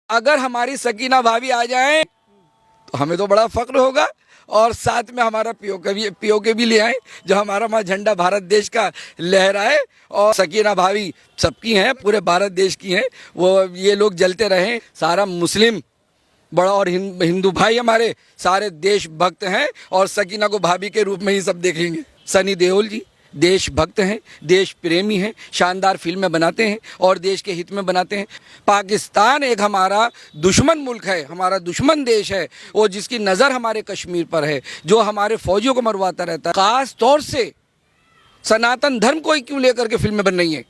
अगर हमारी सकीना भाभी आ जाएं तो हमें तो बड़ा फक्र होगा, और साथ में हमारा पीओके भी ले आए, जो हमारा वहाँ झंडा भारत देश का लहराए। और सकीना भाभी सबकी हैं, पूरे भारत देश की हैं, वो ये लोग जलते रहें। सारा मुस्लिम बड़ा और हिंदू भाई हमारे सारे देशभक्त हैं, और सकीना को भाभी के रूप में ही सब देखेंगे। सनी देओल जी देशभक्त हैं, देश प्रेमी हैं, शानदार फिल्में बनाते हैं और देश के हित में बनाते हैं। पाकिस्तान एक हमारा दुश्मन मुल्क है, हमारा दुश्मन देश है, वो जिसकी नज़र हमारे कश्मीर पर है, जो हमारे फौजियों को मरवाता रहता है। ख़ास तौर से सनातन धर्म को ही क्यों लेकर के फिल्में बन रही हैं,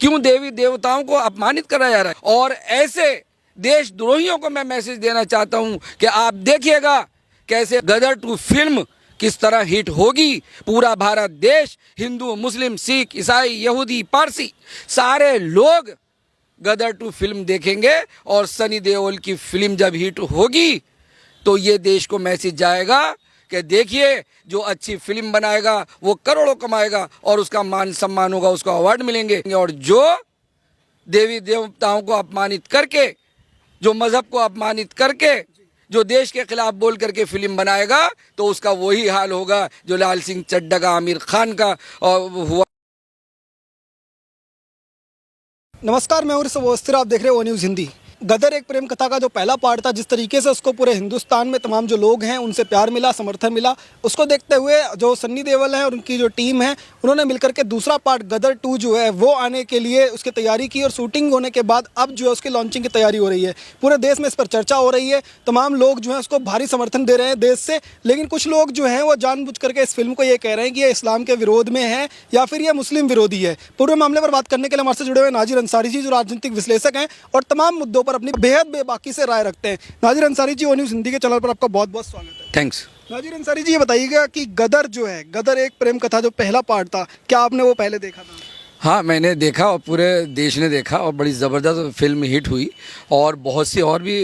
क्यों देवी देवताओं को अपमानित करा जा रहा है। और ऐसे देशद्रोहियों को मैं मैसेज देना चाहता हूं कि आप देखिएगा कैसे गदर 2 फिल्म किस तरह हिट होगी। पूरा भारत देश, हिंदू, मुस्लिम, सिख, ईसाई, यहूदी, पारसी, सारे लोग गदर 2 फिल्म देखेंगे। और सनी देओल की फिल्म जब हिट होगी तो ये देश को मैसेज जाएगा कि देखिए, जो अच्छी फिल्म बनाएगा वो करोड़ों कमाएगा और उसका मान सम्मान होगा, उसको अवार्ड मिलेंगे। और जो देवी देवताओं को अपमानित करके, जो मजहब को अपमानित करके, जो देश के खिलाफ बोल करके फिल्म बनाएगा, तो उसका वही हाल होगा जो लाल सिंह चड्ढा का, आमिर खान का हुआ। नमस्कार, मैं उर्स वस्त्र, आप देख रहे हो ओ न्यूज़ हिंदी। गदर एक प्रेम कथा का जो पहला पार्ट था, जिस तरीके से उसको पूरे हिंदुस्तान में तमाम जो लोग हैं उनसे प्यार मिला, समर्थन मिला, उसको देखते हुए जो सन्नी देओल है और उनकी जो टीम है, उन्होंने मिलकर के दूसरा पार्ट गदर 2 जो है वो आने के लिए उसकी तैयारी की। और शूटिंग होने के बाद अब जो है उसकी लॉन्चिंग की तैयारी हो रही है। पूरे देश में इस पर चर्चा हो रही है, तमाम लोग जो है उसको भारी समर्थन दे रहे हैं देश से। लेकिन कुछ लोग जो हैं वो जानबूझ करके इस फिल्म को ये कह रहे हैं कि ये इस्लाम के विरोध में है या फिर ये मुस्लिम विरोधी है। पूरे मामले पर बात करने के लिए हमारे से जुड़े हुए नाजिर अंसारी जी, जो राजनीतिक विश्लेषक हैं और तमाम मुद्दों पर अपनी बेहद बाकी से राय रखते हैं। नाजिर अंसारी जी, ओ न्यूज़ हिंदी के चैनल पर आपका बहुत बहुत स्वागत है। थैंक्स। नाजिर अंसारी जी, ये बताइएगा कि गदर जो है, गदर एक प्रेम कथा जो पहला पार्ट था, क्या आपने वो पहले देखा था? हाँ, मैंने देखा और पूरे देश ने देखा, और बड़ी ज़बरदस्त फिल्म हिट हुई, और बहुत सी और भी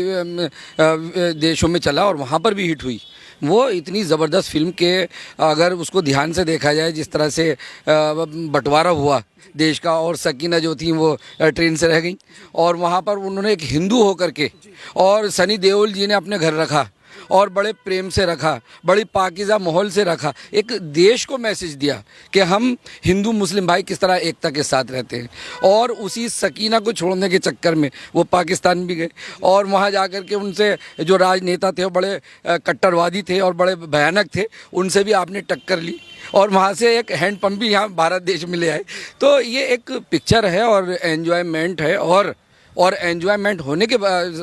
देशों में चला और वहाँ पर भी हिट हुई। वो इतनी ज़बरदस्त फिल्म के अगर उसको ध्यान से देखा जाए, जिस तरह से बंटवारा हुआ देश का, और सकीना जो थी वो ट्रेन से रह गई, और वहाँ पर उन्होंने एक हिंदू होकर के, और सनी देओल जी ने अपने घर रखा और बड़े प्रेम से रखा, बड़ी पाकीज़ा माहौल से रखा, एक देश को मैसेज दिया कि हम हिंदू मुस्लिम भाई किस तरह एकता के साथ रहते हैं। और उसी सकीना को छोड़ने के चक्कर में वो पाकिस्तान भी गए, और वहाँ जाकर के उनसे जो राजनेता थे वो बड़े कट्टरवादी थे और बड़े भयानक थे, उनसे भी आपने टक्कर ली, और वहाँ से एक हैंड पंप भी यहाँ भारत देश में ले आए। तो ये एक पिक्चर है और एन्जॉयमेंट है, और एन्जॉयमेंट होने के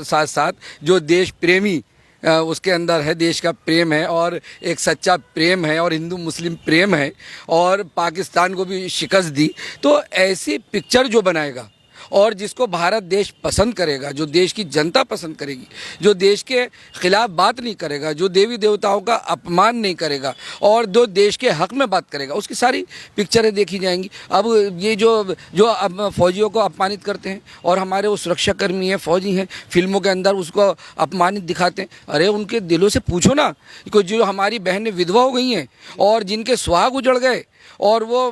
साथ साथ जो देश प्रेमी उसके अंदर है, देश का प्रेम है, और एक सच्चा प्रेम है, और हिंदू मुस्लिम प्रेम है, और पाकिस्तान को भी शिकस्त दी। तो ऐसी पिक्चर जो बनाएगा और जिसको भारत देश पसंद करेगा, जो देश की जनता पसंद करेगी, जो देश के खिलाफ बात नहीं करेगा, जो देवी देवताओं का अपमान नहीं करेगा, और जो देश के हक में बात करेगा, उसकी सारी पिक्चरें देखी जाएंगी। अब ये जो जो अब फौजियों को अपमानित करते हैं, और हमारे वो सुरक्षाकर्मी हैं, फौजी हैं, फिल्मों के अंदर उसको अपमानित दिखाते हैं। अरे उनके दिलों से पूछो ना, कि जो हमारी बहनें विधवा हो गई हैं और जिनके सुहाग उजड़ गए और वो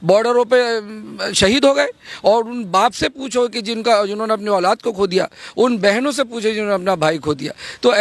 बॉर्डरों पे शहीद हो गए, और उन बाप से पूछो कि जिन्होंने अपनी औलाद को खो दिया, उन बहनों से पूछो जिन्होंने अपना भाई खो दिया। तो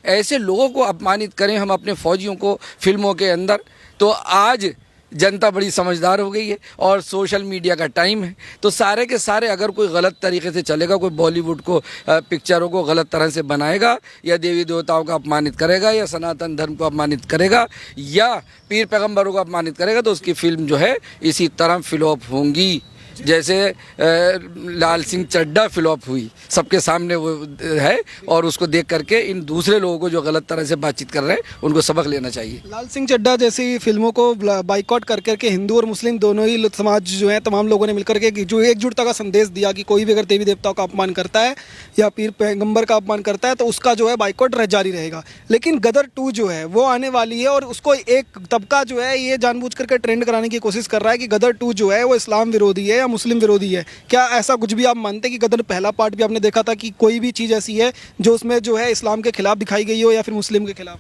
ऐसे लोगों को अपमानित करें हम अपने फौजियों को फिल्मों के अंदर। तो आज जनता बड़ी समझदार हो गई है और सोशल मीडिया का टाइम है, तो सारे के सारे अगर कोई गलत तरीके से चलेगा, कोई बॉलीवुड को पिक्चरों को गलत तरह से बनाएगा, या देवी देवताओं को अपमानित करेगा, या सनातन धर्म को अपमानित करेगा, या पीर पैगंबरों को अपमानित करेगा, तो उसकी फिल्म जो है इसी तरह फ्लॉप होंगी, जैसे लाल सिंह चड्ढा फ्लॉप हुई। सबके सामने वो है, और उसको देख करके इन दूसरे लोगों को जो गलत तरह से बातचीत कर रहे हैं उनको सबक लेना चाहिए। लाल सिंह चड्ढा जैसी फिल्मों को बाइकआउट कर करके हिंदू और मुस्लिम दोनों ही समाज जो है, तमाम लोगों ने मिलकर के जो एकजुटता का संदेश दिया कि कोई भी अगर देवी देवताओं का अपमान करता है या पीर पैगंबर का अपमान करता है तो उसका जो है बाइकआउट जारी रहेगा। लेकिन गदर 2 जो है वो आने वाली है, और उसको एक तबका जो है ये जानबूझ करके ट्रेंड कराने की कोशिश कर रहा है कि गदर 2 जो है वो इस्लाम विरोधी है, मुस्लिम विरोधी है। क्या ऐसा कुछ भी आप मानते हैं कि गदर पहला पार्ट भी आपने देखा था कि कोई भी चीज़ ऐसी है जो उसमें जो है इस्लाम के खिलाफ दिखाई गई हो या फिर मुस्लिम के खिलाफ?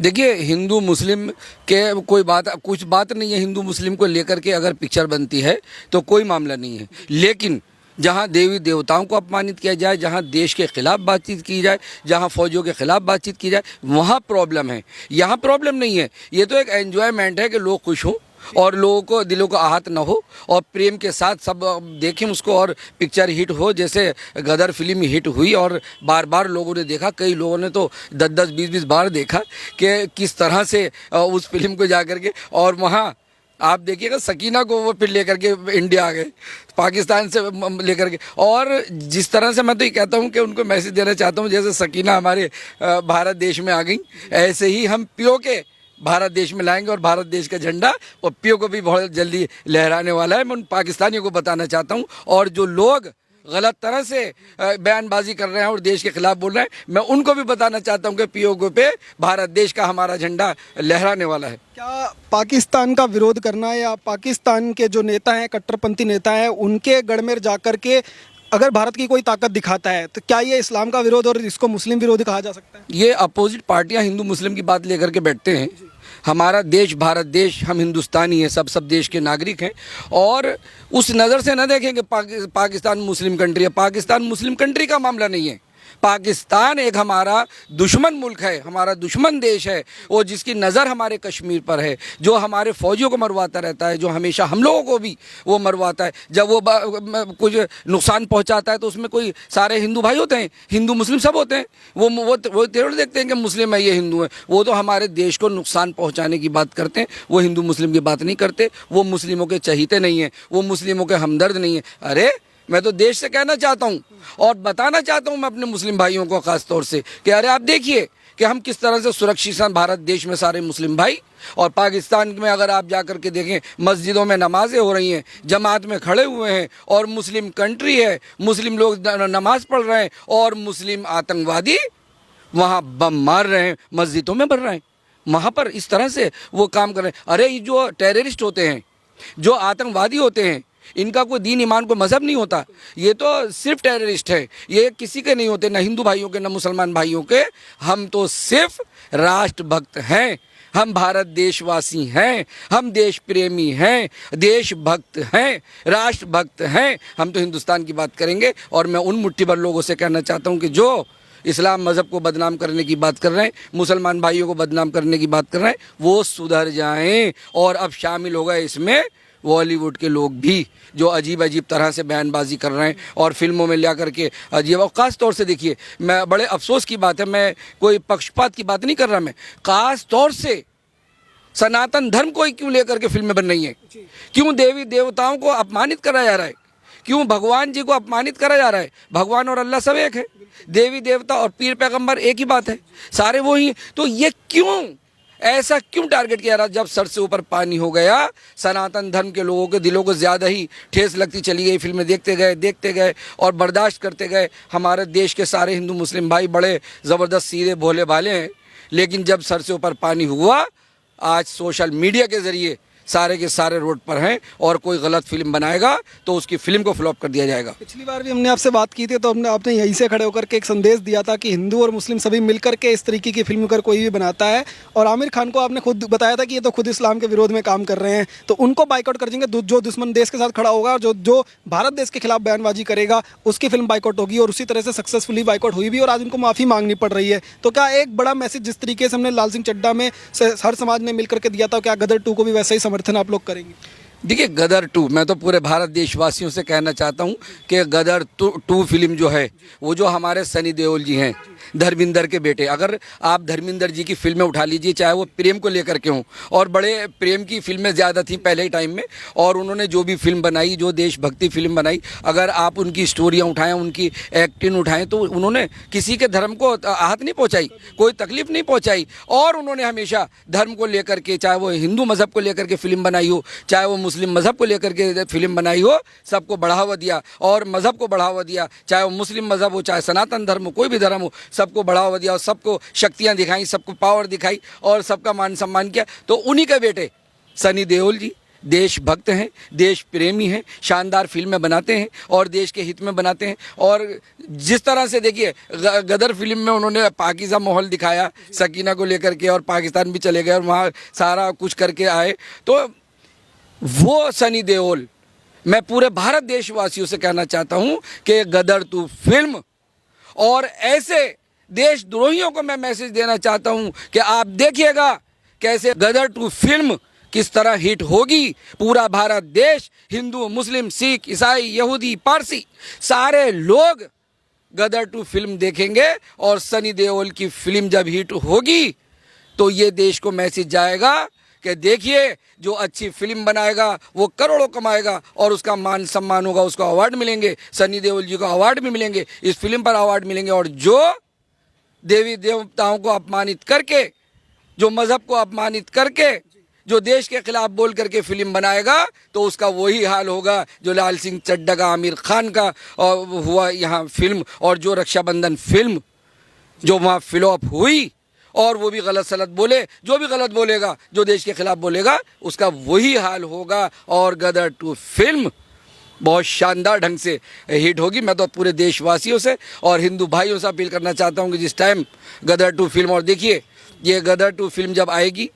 देखिए, हिंदू मुस्लिम के कुछ बात नहीं है। हिंदू मुस्लिम को लेकर के अगर पिक्चर बनती है तो कोई मामला नहीं है, लेकिन जहाँ देवी देवताओं को अपमानित किया जाए, जहाँ देश के खिलाफ बातचीत की जाए, जहाँ फौजियों के खिलाफ बातचीत की जाए, वहाँ प्रॉब्लम है। यहाँ प्रॉब्लम नहीं है। ये तो एक एन्जॉयमेंट है कि लोग खुश हों और लोगों को दिलों को आहत न हो और प्रेम के साथ सब देखें उसको और पिक्चर हिट हो, जैसे गदर फिल्म हिट हुई और बार बार लोगों ने देखा। कई लोगों ने तो 10-10, 20-20 बार देखा कि किस तरह से उस फिल्म को जा कर के, और वहाँ आप देखिएगा सकीना को वो फिर लेकर के इंडिया आ गए, पाकिस्तान से लेकर के। और जिस तरह से मैं तो ये कहता हूँ कि उनको मैसेज देना चाहता हूँ, जैसे सकीना हमारे भारत देश में आ गई, ऐसे ही हम पियो के भारत देश में लाएंगे और भारत देश का झंडा और पियो को भी बहुत जल्दी लहराने वाला है। मैं उन पाकिस्तानियों को बताना चाहता हूँ, और जो लोग गलत तरह से बयानबाजी कर रहे हैं और देश के खिलाफ बोल रहे हैं, मैं उनको भी बताना चाहता हूं कि पीओके पे भारत देश का हमारा झंडा लहराने वाला है। क्या पाकिस्तान का विरोध करना या पाकिस्तान के जो नेता हैं, कट्टरपंथी नेता हैं, उनके गढ़ में जाकर के अगर भारत की कोई ताकत दिखाता है तो क्या ये इस्लाम का विरोध और इसको मुस्लिम विरोधी कहा जा सकता है? ये अपोजिट पार्टियां हिंदू मुस्लिम की बात लेकर के बैठते हैं। हमारा देश भारत देश, हम हिंदुस्तानी हैं, सब देश के नागरिक हैं, और उस नज़र से न देखें कि पाकिस्तान मुस्लिम कंट्री है। पाकिस्तान मुस्लिम कंट्री का मामला नहीं है। पाकिस्तान एक हमारा दुश्मन मुल्क है, हमारा दुश्मन देश है, वो जिसकी नज़र हमारे कश्मीर पर है, जो हमारे फौजियों को मरवाता रहता है, जो हमेशा हम लोगों को भी वो मरवाता है। जब वो कुछ नुकसान पहुंचाता है तो उसमें कोई सारे हिंदू भाई होते हैं, हिंदू मुस्लिम सब होते हैं। वो तेरह देखते हैं कि मुस्लिम है, ये हिंदू है। वो तो हमारे देश को नुकसान पहुँचाने की बात करते हैं, वो हिंदू मुस्लिम की बात नहीं करते। वो मुस्लिमों के चहीते नहीं हैं, वो मुस्लिमों के हमदर्द नहीं है। अरे मैं तो देश से कहना चाहता हूँ और बताना चाहता हूँ मैं अपने मुस्लिम भाइयों को खास तौर से कि अरे आप देखिए कि हम किस तरह से सुरक्षित हैं भारत देश में सारे मुस्लिम भाई। और पाकिस्तान में अगर आप जाकर के देखें, मस्जिदों में नमाजें हो रही हैं, जमात में खड़े हुए हैं, और मुस्लिम कंट्री है, मुस्लिम लोग नमाज पढ़ रहे हैं, और मुस्लिम आतंकवादी वहाँ बम मार रहे हैं, मस्जिदों में भर रहे हैं। वहाँ पर इस तरह से वो काम कर रहे हैं। अरे ये जो टेररिस्ट होते हैं, जो आतंकवादी होते हैं, इनका कोई दीन ईमान को मजहब नहीं होता। ये तो सिर्फ टेररिस्ट है, ये किसी के नहीं होते, ना हिंदू भाइयों के, ना मुसलमान भाइयों के। हम तो सिर्फ राष्ट्रभक्त हैं, हम भारत देशवासी हैं, हम देश प्रेमी हैं, देशभक्त हैं, राष्ट्रभक्त हैं। हम तो हिंदुस्तान की बात करेंगे। और मैं उन मुट्ठी भर लोगों से कहना चाहता हूँ कि जो इस्लाम मज़हब को बदनाम करने की बात कर रहे हैं, मुसलमान भाइयों को बदनाम करने की बात कर रहे हैं, वो सुधर जाएं। और अब शामिल हो गए इसमें बॉलीवुड के लोग भी, जो अजीब अजीब तरह से बयानबाजी कर रहे हैं और फिल्मों में ला करके अजीब। और ख़ास तौर से देखिए, मैं बड़े अफसोस की बात है, मैं कोई पक्षपात की बात नहीं कर रहा, मैं ख़ास तौर से सनातन धर्म को ही क्यों लेकर के फिल्में बन रही हैं? क्यों देवी देवताओं को अपमानित करा जा रहा है? क्यों भगवान जी को अपमानित करा जा रहा है? भगवान और अल्लाह सब एक है, देवी देवता और पीर पैगंबर एक ही बात है, सारे वो ही। तो ये क्यों, ऐसा क्यों टारगेट किया रहा? जब सर से ऊपर पानी हो गया, सनातन धर्म के लोगों के दिलों को ज़्यादा ही ठेस लगती चली गई। फिल्में देखते गए और बर्दाश्त करते गए। हमारे देश के सारे हिंदू मुस्लिम भाई बड़े ज़बरदस्त सीधे भोले भाले हैं, लेकिन जब सर से ऊपर पानी हुआ, आज सोशल मीडिया के ज़रिए सारे के सारे रोड पर हैं, और कोई गलत फिल्म बनाएगा तो उसकी फिल्म को फ्लॉप कर दिया जाएगा। पिछली बार भी हमने आपसे बात की थी तो आपने यहीं से खड़े होकर के एक संदेश दिया था कि हिंदू और मुस्लिम सभी मिलकर के इस तरीके की फिल्म अगर कोई भी बनाता है, और आमिर खान को आपने खुद बताया था कि ये तो खुद इस्लाम के विरोध में काम कर रहे हैं, तो उनको बाइकआउट कर देंगे। जो दुश्मन देश के साथ खड़ा होगा, जो भारत देश के खिलाफ बयानबाजी करेगा, उसकी फिल्म बाइकआउट होगी। और उसी तरह से सक्सेसफुली बाइकआउट हुई भी, और आज उनको माफ़ी मांगनी पड़ रही है। तो क्या एक बड़ा मैसेज जिस तरीके से हमने लाल सिंह चड्ढा में हर समाज ने मिलकर के दिया था, क्या गदर 2 को भी वैसा ही समर्थन आप लोग करेंगे? देखिए, गदर 2, मैं तो पूरे भारत देशवासियों से कहना चाहता हूं कि गदर 2 फिल्म जो है, वो जो हमारे सनी देओल जी हैं, धर्मिंदर के बेटे, अगर आप धर्मिंदर जी की फिल्में उठा लीजिए, चाहे वो प्रेम को लेकर के हों, और बड़े प्रेम की फिल्में ज़्यादा थी पहले ही टाइम में, और उन्होंने जो भी फिल्म बनाई, जो देशभक्ति फिल्म बनाई, अगर आप उनकी स्टोरियाँ उठाएं, उनकी एक्टिंग उठाएं, तो उन्होंने किसी के धर्म को आहत नहीं पहुँचाई, कोई तकलीफ नहीं पहुँचाई। और उन्होंने हमेशा धर्म को लेकर के, चाहे वो हिंदू मज़हब को लेकर के फिल्म बनाई हो, चाहे वो मुस्लिम मज़हब को लेकर के फिल्म बनाई हो, सबको बढ़ावा दिया और मज़हब को बढ़ावा दिया। चाहे वो मुस्लिम मज़हब हो, चाहे सनातन धर्म हो, कोई भी धर्म हो, सबको बढ़ावा दिया और सबको शक्तियाँ दिखाई, सबको पावर दिखाई और सबका मान सम्मान किया। तो उन्हीं के बेटे सनी देओल जी देशभक्त हैं, देश प्रेमी हैं, शानदार फिल्में बनाते हैं और देश के हित में बनाते हैं। और जिस तरह से देखिए, गदर फिल्म में उन्होंने पाकिज़ा माहौल दिखाया सकीना को लेकर के, और पाकिस्तान भी चले गए और वहाँ सारा कुछ करके आए। तो वो सनी देओल मैं पूरे भारत देशवासियों से कहना चाहता हूं कि गदर 2 फिल्म और ऐसे देशद्रोहियों को मैं मैसेज देना चाहता हूं कि आप देखिएगा कैसे गदर 2 फिल्म किस तरह हिट होगी। पूरा भारत देश, हिंदू, मुस्लिम, सिख, ईसाई, यहूदी, पारसी, सारे लोग गदर 2 फिल्म देखेंगे और सनी देओल की फिल्म जब हिट होगी तो ये देश को मैसेज जाएगा कि देखिए जो अच्छी फिल्म बनाएगा वो करोड़ों कमाएगा और उसका मान सम्मान होगा, उसको अवार्ड मिलेंगे, सनी देओल जी को अवार्ड भी मिलेंगे, इस फिल्म पर अवार्ड मिलेंगे। और जो देवी देवताओं को अपमानित करके, जो मजहब को अपमानित करके, जो देश के खिलाफ बोल करके फिल्म बनाएगा तो उसका वही हाल होगा जो लाल सिंह चड्ढा का, आमिर खान का हुआ यहाँ फिल्म, और जो रक्षाबंधन फिल्म जो वहाँ फ्लॉप हुई और वो भी गलत सलत बोले, जो भी गलत बोलेगा, जो देश के खिलाफ बोलेगा उसका वही हाल होगा। और गदर 2 फिल्म बहुत शानदार ढंग से हिट होगी। मैं तो पूरे देशवासियों से और हिंदू भाइयों से अपील करना चाहता हूँ कि जिस टाइम गदर 2 फिल्म, और देखिए ये गदर 2 फिल्म जब आएगी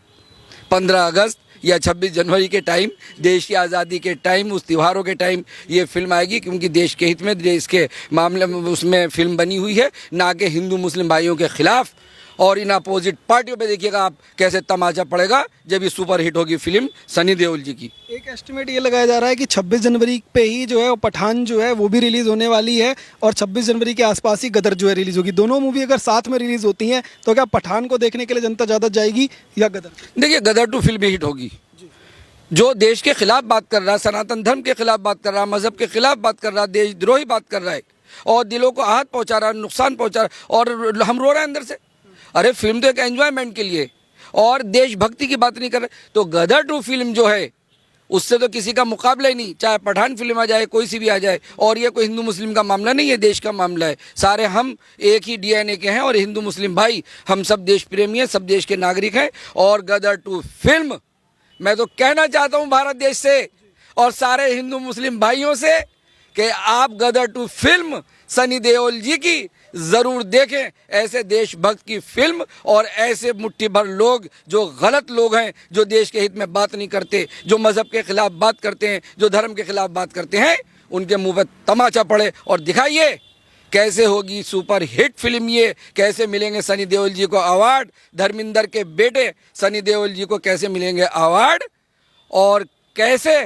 15 अगस्त या 26 जनवरी के टाइम, देश की आज़ादी के टाइम, उस त्योहारों के टाइम ये फिल्म आएगी, क्योंकि देश के हित में, देश के मामले में उसमें फिल्म बनी हुई है, ना कि हिंदू मुस्लिम भाइयों के खिलाफ। और इन अपोजिट पार्टियों पे देखिएगा आप कैसे तमाचा पड़ेगा जब ये सुपर हिट होगी फिल्म सनी देओल जी की। एक एस्टिमेट ये लगाया जा रहा है कि 26 जनवरी पे ही जो है वो पठान जो है वो भी रिलीज होने वाली है और 26 जनवरी के आसपास ही गदर जो है रिलीज होगी। दोनों मूवी अगर साथ में रिलीज होती हैं तो क्या पठान को देखने के लिए जनता ज़्यादा जाएगी या गदर? देखिए गदर 2 फिल्म हिट होगी। जो देश के खिलाफ बात कर रहा है, सनातन धर्म के खिलाफ बात कर रहा है, मजहब के खिलाफ बात कर रहा है, देशद्रोही बात कर रहा है और दिलों को आहत पहुंचा रहा है, नुकसान पहुंचा रहा है, और हम रो रहे हैं अंदर से। अरे फिल्म तो एक एंजॉयमेंट के लिए और देशभक्ति की बात नहीं कर रहे। तो गदर 2 फिल्म जो है उससे तो किसी का मुकाबला ही नहीं, चाहे पठान फिल्म आ जाए, कोई सी भी आ जाए। और ये कोई हिंदू मुस्लिम का मामला नहीं है, देश का मामला है। सारे हम एक ही डीएनए के हैं और हिंदू मुस्लिम भाई हम सब देश प्रेमी हैं, सब देश के नागरिक हैं। और गदर 2 फिल्म मैं तो कहना चाहता हूं भारत देश से और सारे हिंदू मुस्लिम भाइयों से कि आप गदर 2 फिल्म सनी देओल जी की जरूर देखें। ऐसे देशभक्त की फिल्म और ऐसे मुट्ठी भर लोग जो गलत लोग हैं, जो देश के हित में बात नहीं करते, जो मजहब के खिलाफ बात करते हैं, जो धर्म के खिलाफ बात करते हैं, उनके मुंह पे तमाचा पड़े और दिखाइए कैसे होगी सुपर हिट फिल्म ये, कैसे मिलेंगे सनी देओल जी को अवार्ड, धर्मिंदर के बेटे सनी देओल जी को कैसे मिलेंगे अवार्ड, और कैसे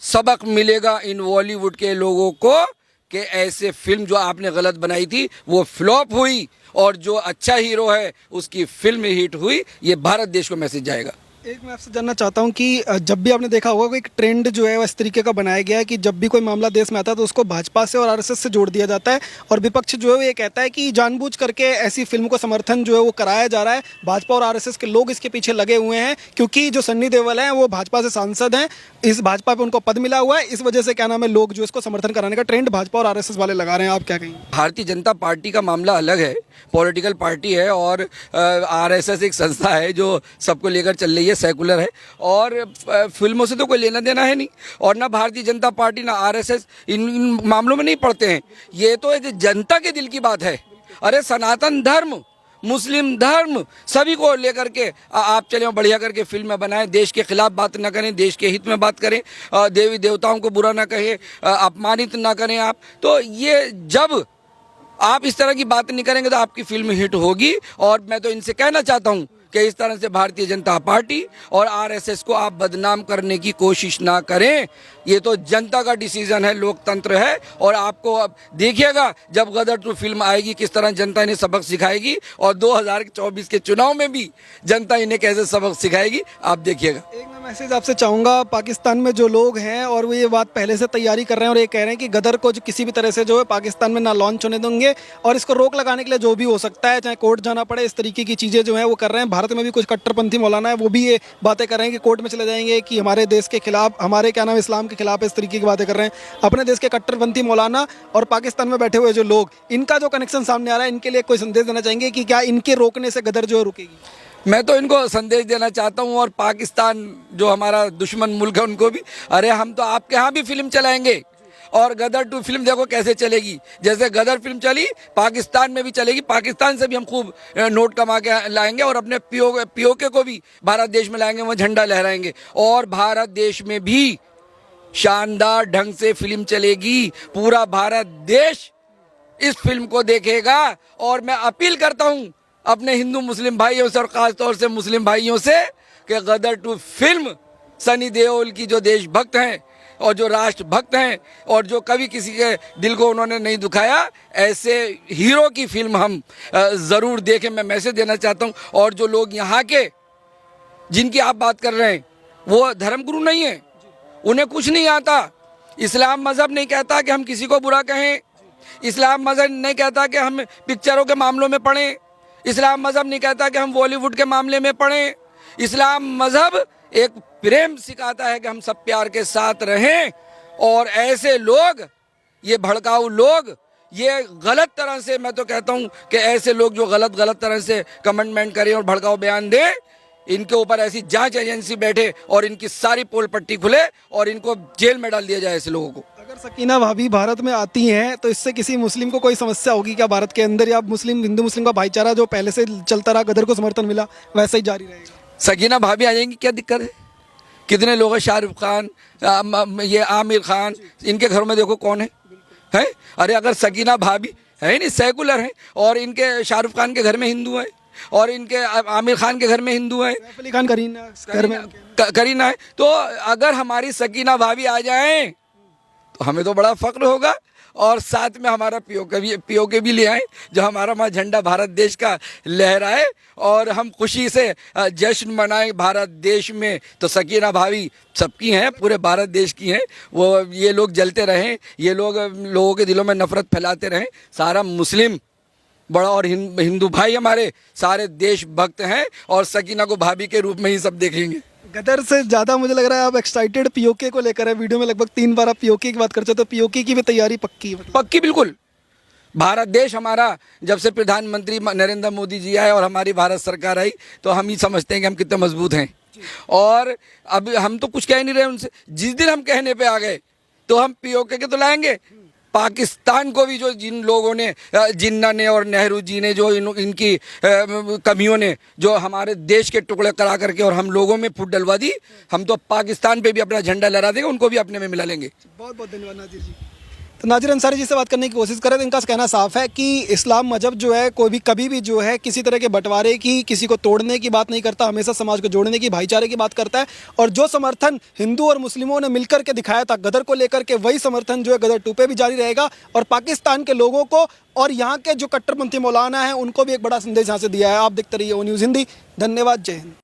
सबक मिलेगा इन बॉलीवुड के लोगों को कि ऐसे फिल्म जो आपने गलत बनाई थी वो फ्लॉप हुई और जो अच्छा हीरो है उसकी फिल्म हिट हुई। ये भारत देश को मैसेज जाएगा। एक मैं आपसे जानना चाहता हूँ कि जब भी आपने देखा होगा कि एक ट्रेंड जो है वो इस तरीके का बनाया गया है कि जब भी कोई मामला देश में आता है तो उसको भाजपा से और आरएसएस से जोड़ दिया जाता है और विपक्ष जो है वो ये कहता है कि जानबूझ करके ऐसी फिल्म को समर्थन जो है वो कराया जा रहा है। भाजपा और आरएसएस के लोग इसके पीछे लगे हुए हैं क्योंकि जो सन्नी देओल हैं वो भाजपा से सांसद हैं, इस भाजपा पर उनको पद मिला हुआ है, इस वजह से क्या नाम है लोग जो इसको समर्थन कराने का ट्रेंड भाजपा और आरएसएस वाले लगा रहे हैं। आप क्या कहेंगे? भारतीय जनता पार्टी का मामला अलग है, पॉलिटिकल पार्टी है, और आरएसएस एक संस्था है जो सबको लेकर चल रही है, सेकुलर है और फिल्मों से तो कोई लेना देना है नहीं। और ना भारतीय जनता पार्टी ना आरएसएस इन मामलों में नहीं पड़ते हैं। ये तो एक जनता के दिल की बात है। अरे सनातन धर्म, मुस्लिम धर्म सभी को लेकर के आप चले बढ़िया करके फिल्में बनाएं, देश के खिलाफ बात ना करें, देश के हित में बात करें, देवी देवताओं को बुरा ना कहें, अपमानित ना करें आप। तो ये जब आप इस तरह की बात नहीं करेंगे तो आपकी फिल्म हिट होगी। और मैं तो इनसे कहना चाहता हूं कि इस तरह से भारतीय जनता पार्टी और आरएसएस को आप बदनाम करने की कोशिश ना करें। ये तो जनता का डिसीजन है, लोकतंत्र है। और आपको अब देखिएगा जब गदर 2 फिल्म आएगी किस तरह जनता इन्हें सबक सिखाएगी और 2024 के चुनाव में भी जनता इन्हें कैसे सबक सिखाएगी, आप देखिएगा। एक मैं मैसेज आपसे चाहूँगा, पाकिस्तान में जो लोग हैं और वो ये बात पहले से तैयारी कर रहे हैं और ये कह रहे हैं कि गदर को जो किसी भी तरह से जो है पाकिस्तान में ना लॉन्च होने देंगे और इसको रोक लगाने के लिए जो भी हो सकता है, चाहे कोर्ट जाना पड़े, इस तरीके की चीज़ें जो है वो कर रहे हैं। भारत में भी कुछ कट्टरपंथी मौलाना है वो भी ये बातें कर रहे हैं कि कोर्ट में चले जाएंगे कि हमारे देश के खिलाफ, हमारे क्या नाम इस्लाम के खिलाफ, इस तरीके की बातें कर रहे हैं। अपने देश के कट्टरपंथी मौलाना और पाकिस्तान में बैठे हुए जो लोग, इनका जो कनेक्शन सामने आ रहा है, इनके लिए कोई संदेश देना चाहेंगे कि क्या इनके रोकने से गदर जो है रुकेगी? मैं तो इनको संदेश देना चाहता हूं और पाकिस्तान जो हमारा दुश्मन मुल्क है उनको भी, अरे हम तो आपके यहाँ भी फिल्म चलाएंगे और गदर 2 फिल्म देखो कैसे चलेगी। जैसे गदर फिल्म चली पाकिस्तान में भी चलेगी, पाकिस्तान से भी हम खूब नोट कमा के लाएंगे और अपने पीओके को भी भारत देश में लाएंगे, वहाँ झंडा लहराएंगे। और भारत देश में भी शानदार ढंग से फिल्म चलेगी, पूरा भारत देश इस फिल्म को देखेगा। और मैं अपील करता हूं अपने हिंदू मुस्लिम भाइयों से और खासतौर से मुस्लिम भाइयों से कि गदर 2 फिल्म सनी देओल की जो देशभक्त हैं और जो राष्ट्रभक्त हैं और जो कभी किसी के दिल को उन्होंने नहीं दुखाया, ऐसे हीरो की फिल्म हम ज़रूर देखें। मैं मैसेज देना चाहता हूं। और जो लोग यहाँ के जिनकी आप बात कर रहे हैं वो धर्मगुरु नहीं है, उन्हें कुछ नहीं आता। इस्लाम मज़हब नहीं कहता कि हम किसी को बुरा कहें, इस्लाम मज़हब नहीं कहता कि हम पिक्चरों के मामलों में पढ़ें, इस्लाम मज़हब नहीं कहता कि हम बॉलीवुड के मामले में पढ़ें। इस्लाम मज़हब एक प्रेम सिखाता है कि हम सब प्यार के साथ रहें। और ऐसे लोग, ये भड़काऊ लोग, ये गलत तरह से, मैं तो कहता हूं कि ऐसे लोग जो गलत तरह से कमेंटमेंट करें और भड़काऊ बयान दें, इनके ऊपर ऐसी जांच एजेंसी बैठे और इनकी सारी पोल पट्टी खुले और इनको जेल में डाल दिया जाए ऐसे लोगों को। अगर सकीना भाभी भारत में आती हैं तो इससे किसी मुस्लिम को कोई समस्या होगी क्या भारत के अंदर, या मुस्लिम हिंदू मुस्लिम का भाईचारा जो पहले से चलता रहा, गदर को समर्थन मिला, वैसे ही जारी रहेगा? सकीना भाभी आ जाएंगी, क्या दिक्कत है? कितने लोग हैं, शाहरुख खान, ये आमिर खान, इनके घरों में देखो कौन है? अरे अगर सकीना भाभी है नहीं, सेकुलर हैं, और इनके शाहरुख खान के घर में हिंदू हैं और इनके आमिर खान के घर में हिंदू हैं, सैफ अली खान करीना घर में करीना है। तो अगर हमारी सकीना भाभी आ जाएं तो हमें तो बड़ा फक्र होगा। और साथ में हमारा पीओके भी ले आए, जो हमारा वहाँ झंडा भारत देश का लहराए और हम खुशी से जश्न मनाएं भारत देश में। तो सकीना भाभी सबकी हैं, पूरे भारत देश की हैं। वो ये लोग जलते रहें, ये लोग लोगों के दिलों में नफरत फैलाते रहें। सारा मुस्लिम बड़ा और हिंदू भाई हमारे सारे देशभक्त हैं और सकीना को भाभी के रूप में ही सब देखेंगे। गदर से ज़्यादा मुझे लग रहा है आप एक्साइटेड पीओके को लेकर है। वीडियो में लगभग 3 बार आप पीओके की बात करते हो, तो पीओके की भी तैयारी पक्की है? पक्की, बिल्कुल। भारत देश हमारा, जब से प्रधानमंत्री नरेंद्र मोदी जी आए और हमारी भारत सरकार आई, तो हम ही समझते हैं कि हम कितने मजबूत हैं। और अब हम तो कुछ कह नहीं रहे उनसे। जिस दिन हम कहने पे आ गए तो हम पीओके के तो लाएंगे। पाकिस्तान को भी, जो जिन लोगों ने, जिन्ना ने और नेहरू जी ने, जो इनकी कमियों ने जो हमारे देश के टुकड़े करा करके और हम लोगों में फुट डलवा दी, हम तो पाकिस्तान पे भी अपना झंडा लहरा देंगे, उनको भी अपने में मिला लेंगे। बहुत बहुत धन्यवाद नाजिर जी। तो नाजिर अंसारी जी से बात करने की कोशिश करें तो इनका कहना साफ है कि इस्लाम मजहब जो है कोई भी कभी भी जो है किसी तरह के बंटवारे की, किसी को तोड़ने की बात नहीं करता, हमेशा समाज को जोड़ने की, भाईचारे की बात करता है। और जो समर्थन हिंदू और मुस्लिमों ने मिलकर के दिखाया था गदर को लेकर के, वही समर्थन जो है गदर 2 पे भी जारी रहेगा। और पाकिस्तान के लोगों को और यहाँ के जो कट्टरपंथी मौलाना हैं उनको भी एक बड़ा संदेश यहाँ से दिया है। आप देखते रहिए ओ न्यूज़ हिंदी। धन्यवाद, जय हिंद।